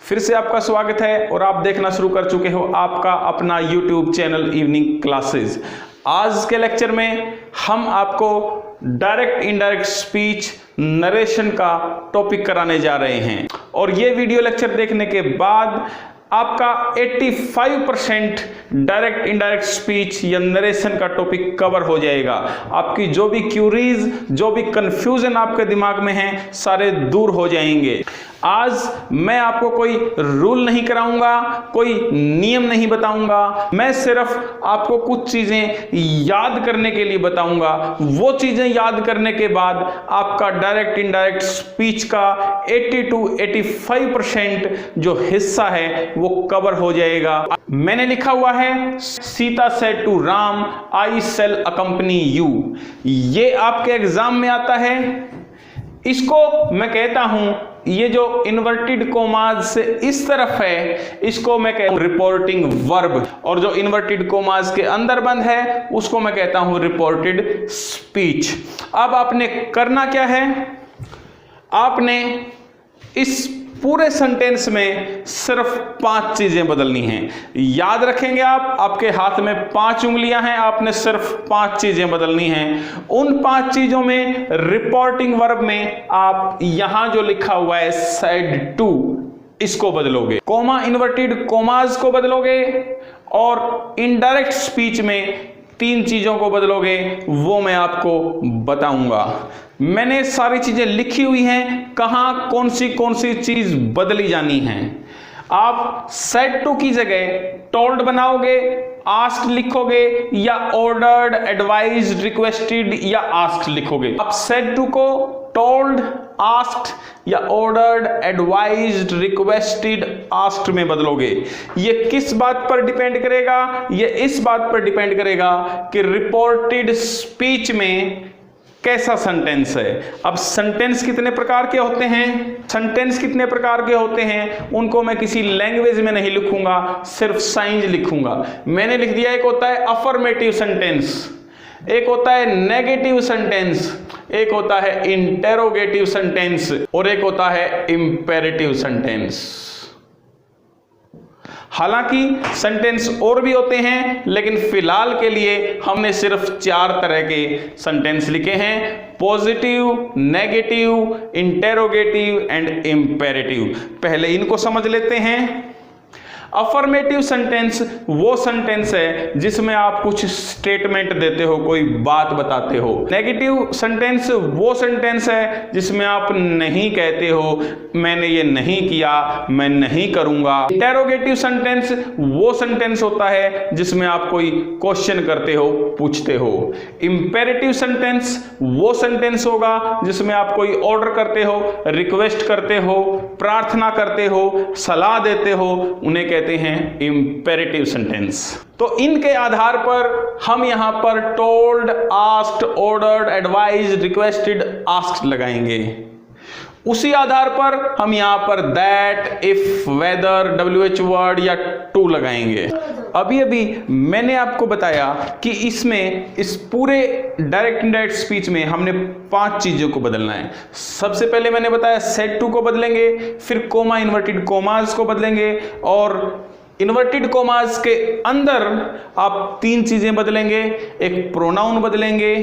फिर से आपका स्वागत है और आप देखना शुरू कर चुके हो आपका अपना YouTube चैनल इवनिंग क्लासेस। आज के लेक्चर में हम आपको डायरेक्ट इनडायरेक्ट स्पीच नरेशन का टॉपिक कराने जा रहे हैं और ये वीडियो लेक्चर देखने के बाद आपका 85% डायरेक्ट इनडायरेक्ट स्पीच या नरेशन का टॉपिक कवर हो जाएगा। आपकी जो भी क्यूरीज, जो भी कंफ्यूजन आपके दिमाग में है, सारे दूर हो जाएंगे। आज मैं आपको कोई रूल नहीं कराऊंगा, कोई नियम नहीं बताऊंगा, मैं सिर्फ आपको कुछ चीजें याद करने के लिए बताऊंगा। वो चीजें याद करने के बाद आपका डायरेक्ट इनडायरेक्ट स्पीच का 80 to 85% जो हिस्सा है वो कवर हो जाएगा। मैंने लिखा हुआ है Sita said to Ram I shall accompany you. ये आपके एग्जाम में आता है। इसको मैं कहता हूं, ये जो इन्वर्टेड कोमाज से इस तरफ है, इसको मैं कहता हूं रिपोर्टिंग वर्ब, और जो इन्वर्टेड कोमाज के अंदर बंद है उसको मैं कहता हूं रिपोर्टेड स्पीच। अब आपने करना क्या है, आपने इस पूरे सेंटेंस में सिर्फ 5 चीजें बदलनी हैं। याद रखेंगे आप, आपके हाथ में 5 उंगलियां हैं, आपने सिर्फ 5 चीजें बदलनी हैं। उन 5 चीजों में रिपोर्टिंग वर्ब में आप यहां जो लिखा हुआ है सेड टू, इसको बदलोगे, कोमा इन्वर्टेड कोमास को बदलोगे, और इनडायरेक्ट स्पीच में 3 चीजों को बदलोगे, वो मैं आपको बताऊंगा। मैंने सारी चीजें लिखी हुई हैं, कहां कौन सी चीज बदली जानी है। आप सेड टू की जगह टोल्ड बनाओगे, आस्क्ड लिखोगे, या ऑर्डर्ड, एडवाइज्ड, रिक्वेस्टेड या आस्क्ड लिखोगे। आप सेड टू को टोल्ड, आस्क्ड या ऑर्डर्ड, एडवाइज्ड, रिक्वेस्टेड, आस्क्ड में बदलोगे। ये किस बात पर डिपेंड करेगा? ये इस बात पर डिपेंड करेगा कि रिपोर्टेड स्पीच में कैसा सेंटेंस है। अब सेंटेंस कितने प्रकार के होते हैं, सेंटेंस कितने प्रकार के होते हैं उनको मैं किसी लैंग्वेज में नहीं लिखूंगा, सिर्फ साइंस लिखूंगा। मैंने लिख दिया, एक होता है अफर्मेटिव सेंटेंस, एक होता है नेगेटिव सेंटेंस, एक होता है इंटेरोगेटिव सेंटेंस, और एक होता है इंपेरेटिव सेंटेंस। हालांकि सेंटेंस और भी होते हैं, लेकिन फिलहाल के लिए हमने सिर्फ 4 तरह के सेंटेंस लिखे हैं: positive, negative, interrogative and imperative. पहले इनको समझ लेते हैं। अफर्मेटिव सेंटेंस वो सेंटेंस है जिसमें आप कुछ स्टेटमेंट देते हो, कोई बात बताते हो। नेगेटिव सेंटेंस वो सेंटेंस है जिसमें आप नहीं कहते हो मैंने ये नहीं किया, मैं नहीं करूंगा। इंटेरोगेटिव सेंटेंस वो सेंटेंस होता है जिसमें आप कोई क्वेश्चन करते हो, पूछते हो। इंपेरेटिव सेंटेंस वो सेंटेंस होगा जिसमें आप कोई ऑर्डर करते हो, रिक्वेस्ट करते हो, प्रार्थना करते हो, सलाह देते हो, उन्हें कहते हैं इंपेरेटिव सेंटेंस। तो इनके आधार पर हम यहां पर told, asked, ordered, advised, requested, asked लगाएंगे। उसी आधार पर हम यहां पर that, if, whether, WH word या टू लगाएंगे। अभी मैंने आपको बताया कि इसमें, इस पूरे डायरेक्ट इनडायरेक्ट स्पीच में हमने 5 चीजों को बदलना है। सबसे पहले मैंने बताया सेड टू को बदलेंगे, फिर कोमा इन्वर्टेड कोमास को बदलेंगे, और इन्वर्टेड कोमास के अंदर आप 3 चीजें बदलेंगे। एक प्रोनाउन बदलेंगे,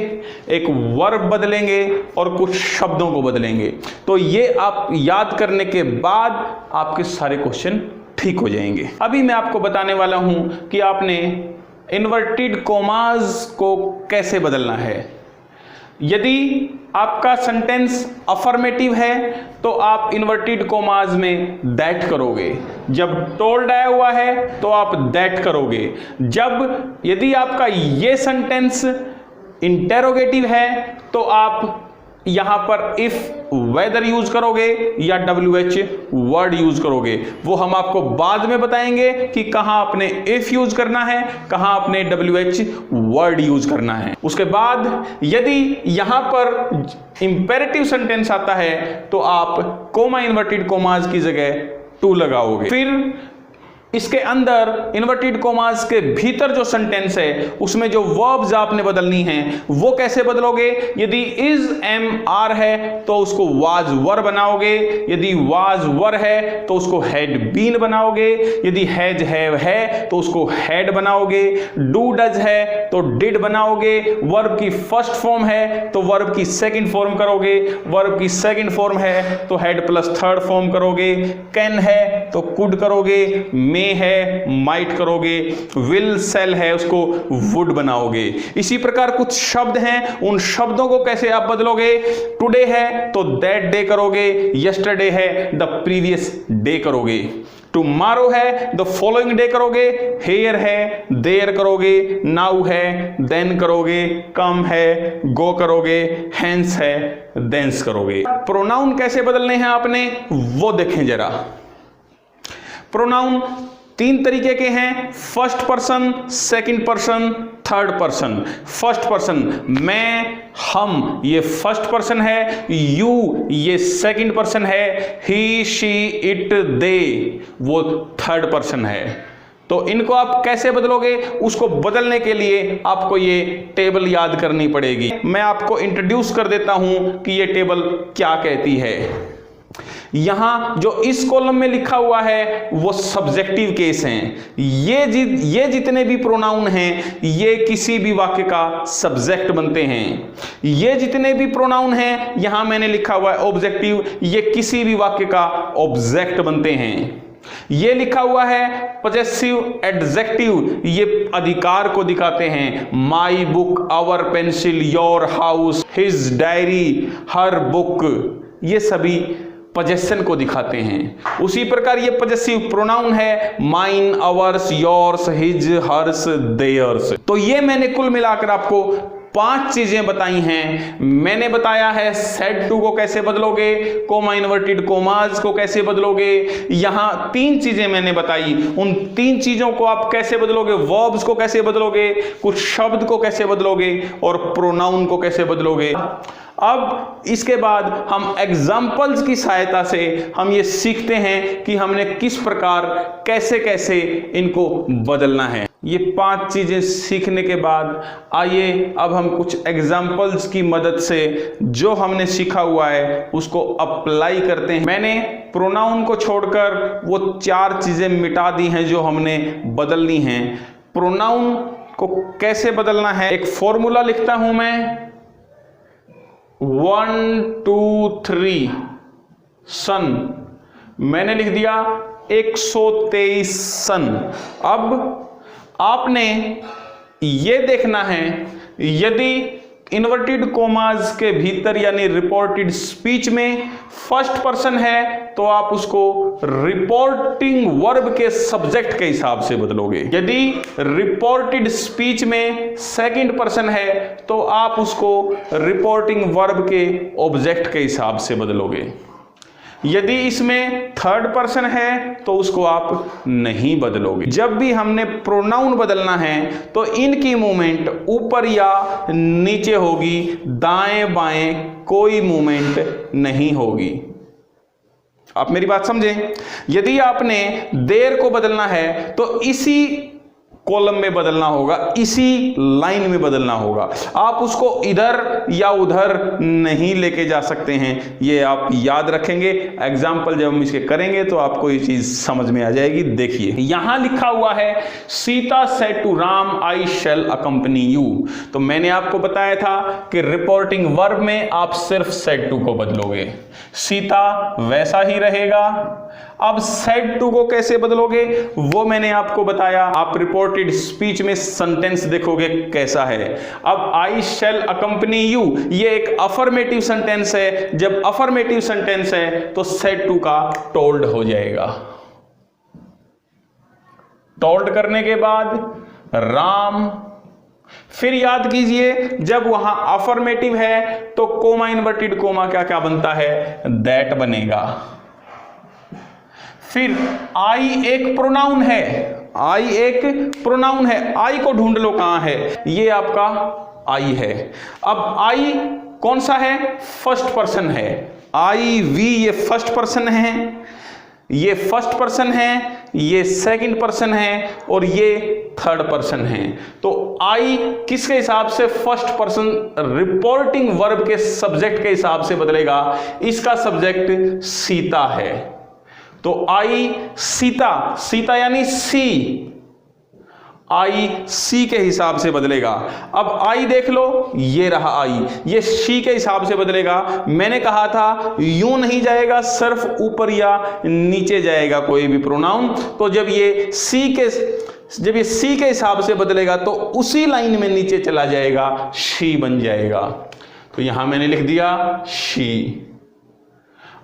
एक वर्ब बदलेंगे, और कुछ शब्दों को बदलेंगे। तो ये आप याद करने के बाद आपके सारे क्वेश्चन ठीक हो जाएंगे। अभी मैं आपको बताने वाला हूं कि आपने इन्वर्टेड कोमास को कैसे बदलना है। यदि आपका सेंटेंस अफर्मेटिव है तो आप इन्वर्टेड कोमास में दैट करोगे। जब टोल्ड आया हुआ है तो आप दैट करोगे। यदि आपका ये सेंटेंस इंटेरोगेटिव है तो आप यहां पर इफ, वेदर यूज करोगे या WH वर्ड यूज करोगे। वो हम आपको बाद में बताएंगे कि कहां आपने इफ यूज करना है, कहां आपने WH वर्ड यूज करना है। उसके बाद यदि यहां पर इंपेरेटिव सेंटेंस आता है तो आप कोमा इन्वर्टेड कोमास की जगह टू लगाओगे। फिर इसके अंदर इन्वर्टेड कॉमास के भीतर जो सेंटेंस है उसमें जो वर्ब्स आपने बदलनी है वो कैसे बदलोगे? यदि इज एम आर है तो उसको वाज वर बनाओगे, यदि वाज वर है तो उसको हैड बीन बनाओगे, यदि हैज हैव है तो उसको हैड बनाओगे, डू डज है तो डिड बनाओगे, वर्ब की फर्स्ट फॉर्म है तो वर्ब की सेकंड फॉर्म करोगे, वर्ब की सेकंड फॉर्म है तो हैड प्लस थर्ड फॉर्म करोगे, कैन है तो कुड करोगे, मे है माइट करोगे, विल सेल है उसको वुड बनाओगे। इसी प्रकार कुछ शब्द हैं, उन शब्दों को कैसे आप बदलोगे? टुडे है तो दैट डे करोगे, यस्टरडे है द प्रीवियस डे करोगे, टुमारो है द फॉलोइंग डे करोगे, हेयर है देयर करोगे, नाउ है देन करोगे, कम है गो करोगे, हेंस है देंस करोगे। प्रोनाउन कैसे बदलने हैं आपने वो देखें जरा। प्रोनाउन 3 तरीके के हैं, first person, second person, third person. First person मैं, हम ये फर्स्ट पर्सन है, यू ये सेकंड पर्सन है, ही शी इट दे वो थर्ड पर्सन है। तो इनको आप कैसे बदलोगे? उसको बदलने के लिए आपको ये टेबल याद करनी पड़ेगी। मैं आपको इंट्रोड्यूस कर देता हूं कि ये टेबल क्या कहती है। यहां जो इस कॉलम में लिखा हुआ है वो सब्जेक्टिव केस हैं। ये जितने भी प्रोनाउन हैं ये किसी भी वाक्य का सब्जेक्ट बनते हैं। ये जितने भी प्रोनाउन हैं यहां मैंने लिखा हुआ है ऑब्जेक्टिव, ये किसी भी वाक्य का ऑब्जेक्ट बनते हैं। ये लिखा हुआ है पजेसिव एडजेक्टिव, ये अधिकार को दिखाते हैं। My book, our pencil, your house, his diary, her book, ये सभी पजेशन को दिखाते हैं। उसी प्रकार ये पजेसिव प्रोनाउन है, mine, ours, yours, his, hers, theirs. तो ये मैंने कुल मिलाकर आपको 5 चीजें बताई हैं। मैंने बताया है सेड टू को कैसे बदलोगे, कोमा इन्वर्टेड कोमास को कैसे बदलोगे। यहां 3 चीजें मैंने बताई, उन 3 चीजों को आप कैसे बदलोगे, वर्ब्स को कैसे बदलोगे, कुछ शब्द को कैसे बदलोगे और प्रोनाउन को कैसे बदलोगे। अब इसके बाद हम एग्जाम्पल्स की सहायता से हम ये सीखते हैं कि हमने किस प्रकार कैसे कैसे इनको बदलना है। ये 5 चीजें सीखने के बाद आइए अब हम कुछ एग्जाम्पल्स की मदद से जो हमने सीखा हुआ है उसको अप्लाई करते हैं। मैंने प्रोनाउन को छोड़कर वो 4 चीजें मिटा दी हैं जो हमने बदलनी हैं। प्रोनाउन को कैसे बदलना है, एक फॉर्मूला लिखता हूं मैं, 1 2 3 सन, मैंने लिख दिया 123 सन। अब आपने ये देखना है यदि इन्वर्टेड कोमास के भीतर यानी रिपोर्टेड स्पीच में फर्स्ट पर्सन है तो आप उसको रिपोर्टिंग वर्ब के सब्जेक्ट के हिसाब से बदलोगे। यदि रिपोर्टेड स्पीच में सेकंड पर्सन है तो आप उसको रिपोर्टिंग वर्ब के ऑब्जेक्ट के हिसाब से बदलोगे। यदि इसमें थर्ड पर्सन है तो उसको आप नहीं बदलोगे। जब भी हमने प्रोनाउन बदलना है तो इनकी मूवमेंट ऊपर या नीचे होगी, दाएं बाएं कोई मूवमेंट नहीं होगी। आप मेरी बात समझें। यदि आपने देर को बदलना है तो इसी कॉलम में बदलना होगा, इसी लाइन में बदलना होगा। आप उसको इधर या उधर नहीं लेके जा सकते हैं, ये आप याद रखेंगे। एग्जाम्पल जब हम इसके करेंगे तो आपको ये चीज समझ में आ जाएगी। देखिए यहां लिखा हुआ है Sita said to Ram I shall accompany you. तो मैंने आपको बताया था कि रिपोर्टिंग वर्ब में आप सिर्फ सेड टू को बदलोगे, सीता वैसा ही रहेगा। अब सेड टू को कैसे बदलोगे वो मैंने आपको बताया। आप रिपोर्टेड स्पीच में सेंटेंस देखोगे कैसा है। अब आई शैल अकंपनी यू ये एक अफर्मेटिव सेंटेंस है। जब अफर्मेटिव सेंटेंस है तो सेड टू का टोल्ड हो जाएगा। टोल्ड करने के बाद राम, फिर याद कीजिए जब वहां अफर्मेटिव है तो कोमा इन्वर्टेड कोमा क्या क्या बनता है, दैट बनेगा। फिर आई एक प्रोनाउन है, आई एक प्रोनाउन है। आई को ढूंढ लो कहां है, ये आपका आई है। अब आई कौन सा है, फर्स्ट पर्सन है। आई वी ये फर्स्ट पर्सन है, ये फर्स्ट पर्सन है। ये सेकंड पर्सन है और ये थर्ड पर्सन है। तो आई किसके हिसाब से? फर्स्ट पर्सन रिपोर्टिंग वर्ब के सब्जेक्ट के हिसाब से बदलेगा। इसका सब्जेक्ट सीता है, तो आई सीता, सीता यानी सी, आई सी के हिसाब से बदलेगा। अब आई देख लो, ये रहा आई, ये शी के हिसाब से बदलेगा। मैंने कहा था यूं नहीं जाएगा, सिर्फ ऊपर या नीचे जाएगा कोई भी प्रोनाउन। तो जब ये सी के हिसाब से बदलेगा तो उसी लाइन में नीचे चला जाएगा, शी बन जाएगा। तो यहां मैंने लिख दिया शी।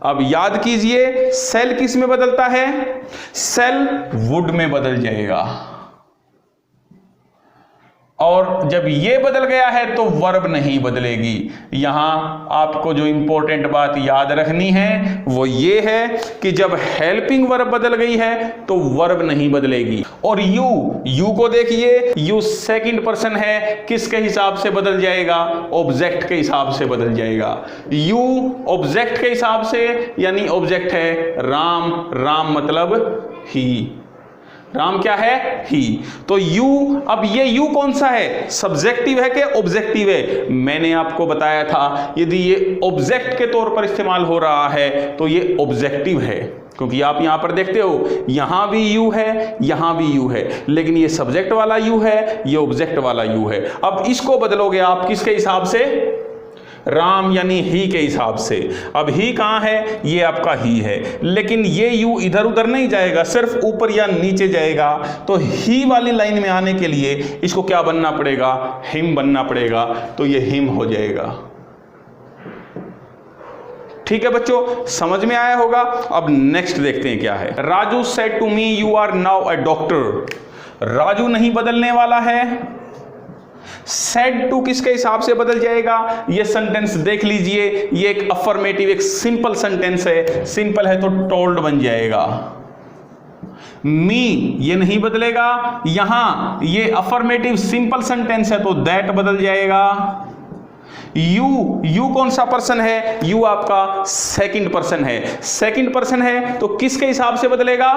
अब याद कीजिए, सेल किस में बदलता है? सेल वुड में बदल जाएगा। और जब ये बदल गया है तो वर्ब नहीं बदलेगी। यहां आपको जो इंपॉर्टेंट बात याद रखनी है वो ये है कि जब हेल्पिंग वर्ब बदल गई है तो वर्ब नहीं बदलेगी। और यू को देखिए, यू सेकंड पर्सन है, किसके हिसाब से बदल जाएगा? ऑब्जेक्ट के हिसाब से बदल जाएगा। यू ऑब्जेक्ट के हिसाब से, यानी ऑब्जेक्ट है राम, राम मतलब ही, राम क्या है? ही। तो यू, अब ये यू कौन सा है? सब्जेक्टिव है कि ऑब्जेक्टिव है? मैंने आपको बताया था यदि ये ऑब्जेक्ट के तौर पर इस्तेमाल हो रहा है तो ये ऑब्जेक्टिव है, क्योंकि आप यहां पर देखते हो यहां भी यू है, यहां भी यू है, लेकिन ये सब्जेक्ट वाला यू है, ये ऑब्जेक्ट वाला यू है। अब इसको बदलोगे आप किसके हिसाब से? राम यानी ही के हिसाब से। अब ही कहां है? ये आपका ही है, लेकिन ये यू इधर उधर नहीं जाएगा, सिर्फ ऊपर या नीचे जाएगा। तो ही वाली लाइन में आने के लिए इसको क्या बनना पड़ेगा? हिम बनना पड़ेगा। तो ये हिम हो जाएगा। ठीक है बच्चों, समझ में आया होगा। अब नेक्स्ट देखते हैं क्या है। Raju said to me you are now a doctor. Raju नहीं बदलने वाला है। सेड टू किसके हिसाब से बदल जाएगा? ये सेंटेंस देख लीजिए, ये एक अफर्मेटिव, एक सिंपल सेंटेंस है। सिंपल है तो टोल्ड बन जाएगा। मी ये नहीं बदलेगा। यहां ये अफर्मेटिव सिंपल सेंटेंस है तो दैट बदल जाएगा। यू कौन सा पर्सन है? यू आपका सेकंड पर्सन है। सेकंड पर्सन है तो किसके हिसाब से बदलेगा?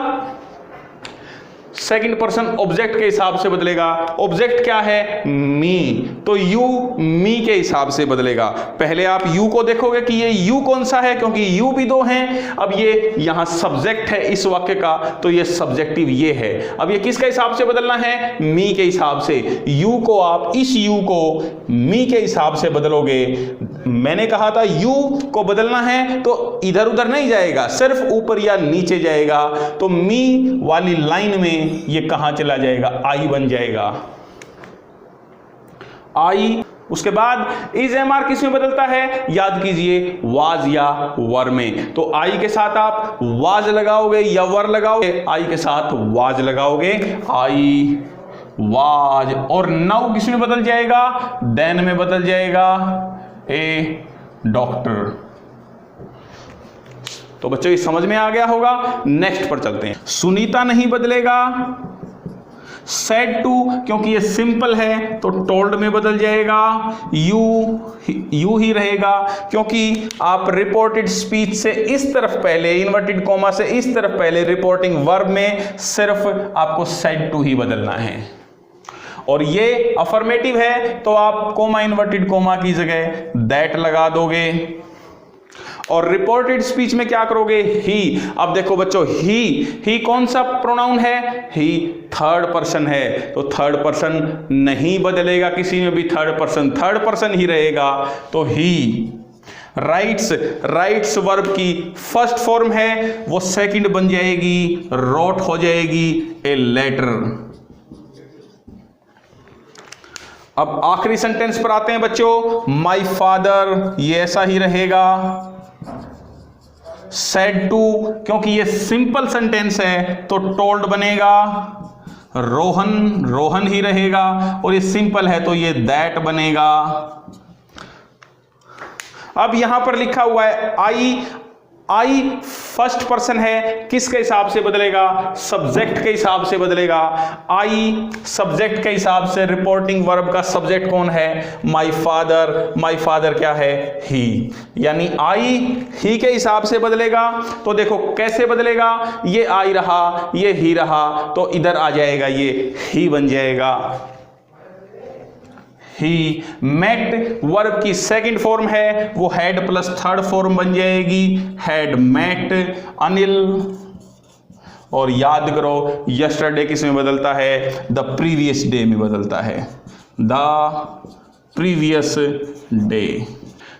सेकंड पर्सन ऑब्जेक्ट के हिसाब से बदलेगा। ऑब्जेक्ट क्या है? मी। तो यू मी के हिसाब से बदलेगा। पहले आप यू को देखोगे कि ये यू कौन सा है, क्योंकि यू भी दो हैं। अब ये यहां सब्जेक्ट है इस वाक्य का, तो ये सब्जेक्टिव ये है। अब ये किसके हिसाब से बदलना है? मी के हिसाब से। यू को आप, इस यू को मी के हिसाब से बदलोगे। मैंने कहा था यू को बदलना है तो इधर उधर नहीं जाएगा, सिर्फ ऊपर या नीचे जाएगा। तो मी वाली लाइन में ये कहां चला जाएगा? आई बन जाएगा, आई। उसके बाद इज एमआर किस में बदलता है? याद कीजिए, वाज या वर में। तो आई के साथ आप वाज लगाओगे या वर लगाओगे? आई के साथ वाज लगाओगे, आई वाज। और नाउ किस में बदल जाएगा? देन में बदल जाएगा, ए डॉक्टर। तो बच्चों ये समझ में आ गया होगा। नेक्स्ट पर चलते हैं। सुनीता नहीं बदलेगा। सेड टू, क्योंकि ये सिंपल है तो टोल्ड में बदल जाएगा। यू ही रहेगा, क्योंकि आप रिपोर्टेड स्पीच से इस तरफ पहले, इन्वर्टेड कॉमा से इस तरफ पहले, रिपोर्टिंग वर्ब में सिर्फ आपको सेड टू ही बदलना है। और ये अफर्मेटिव है तो आप कोमा इन्वर्टेड कोमा की जगह दैट लगा दोगे। और रिपोर्टेड स्पीच में क्या करोगे? ही। अब देखो बच्चों, ही कौन सा प्रोनाउन है? ही थर्ड पर्सन है, तो थर्ड पर्सन नहीं बदलेगा किसी में भी। थर्ड पर्सन ही रहेगा। तो ही राइट्स वर्ब की फर्स्ट फॉर्म है, वो सेकंड बन जाएगी, रोट हो जाएगी, ए लेटर। अब आखिरी सेंटेंस पर आते हैं बच्चों। माई फादर, ये ऐसा ही रहेगा। सेड टू, क्योंकि ये सिंपल सेंटेंस है तो टोल्ड बनेगा। रोहन ही रहेगा, और ये सिंपल है तो ये दैट बनेगा। अब यहां पर लिखा हुआ है आई फर्स्ट पर्सन है, किसके हिसाब से बदलेगा? सब्जेक्ट के हिसाब से बदलेगा। आई सब्जेक्ट के हिसाब से, रिपोर्टिंग वर्ब का सब्जेक्ट कौन है? My father. माय फादर क्या है? ही। यानी आई ही के हिसाब से बदलेगा। तो देखो कैसे बदलेगा, ये आई रहा, ये ही रहा, तो इधर आ जाएगा, ये ही बन जाएगा। ही। मेट वर्ब की सेकंड फॉर्म है, वो हैड प्लस थर्ड फॉर्म बन जाएगी, हैड मेट अनिल। और याद करो यस्टरडे किस में बदलता है? द प्रीवियस डे में बदलता है, द प्रीवियस डे।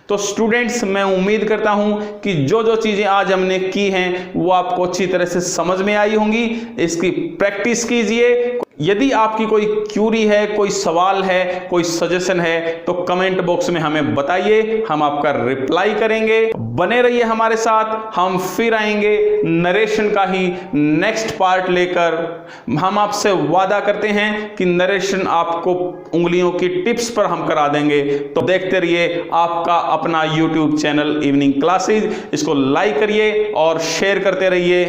तो स्टूडेंट्स, मैं उम्मीद करता हूं कि जो जो चीजें आज हमने की हैं वो आपको अच्छी तरह से समझ में आई होंगी। इसकी प्रैक्टिस कीजिए। यदि आपकी कोई क्यूरी है, कोई सवाल है, कोई सजेशन है, तो कमेंट बॉक्स में हमें बताइए, हम आपका रिप्लाई करेंगे। बने रहिए हमारे साथ, हम फिर आएंगे नरेशन का ही नेक्स्ट पार्ट लेकर। हम आपसे वादा करते हैं कि नरेशन आपको उंगलियों की टिप्स पर हम करा देंगे। तो देखते रहिए आपका अपना यूट्यूब चैनल इवनिंग क्लासेज। इसको लाइक करिए और शेयर करते रहिए।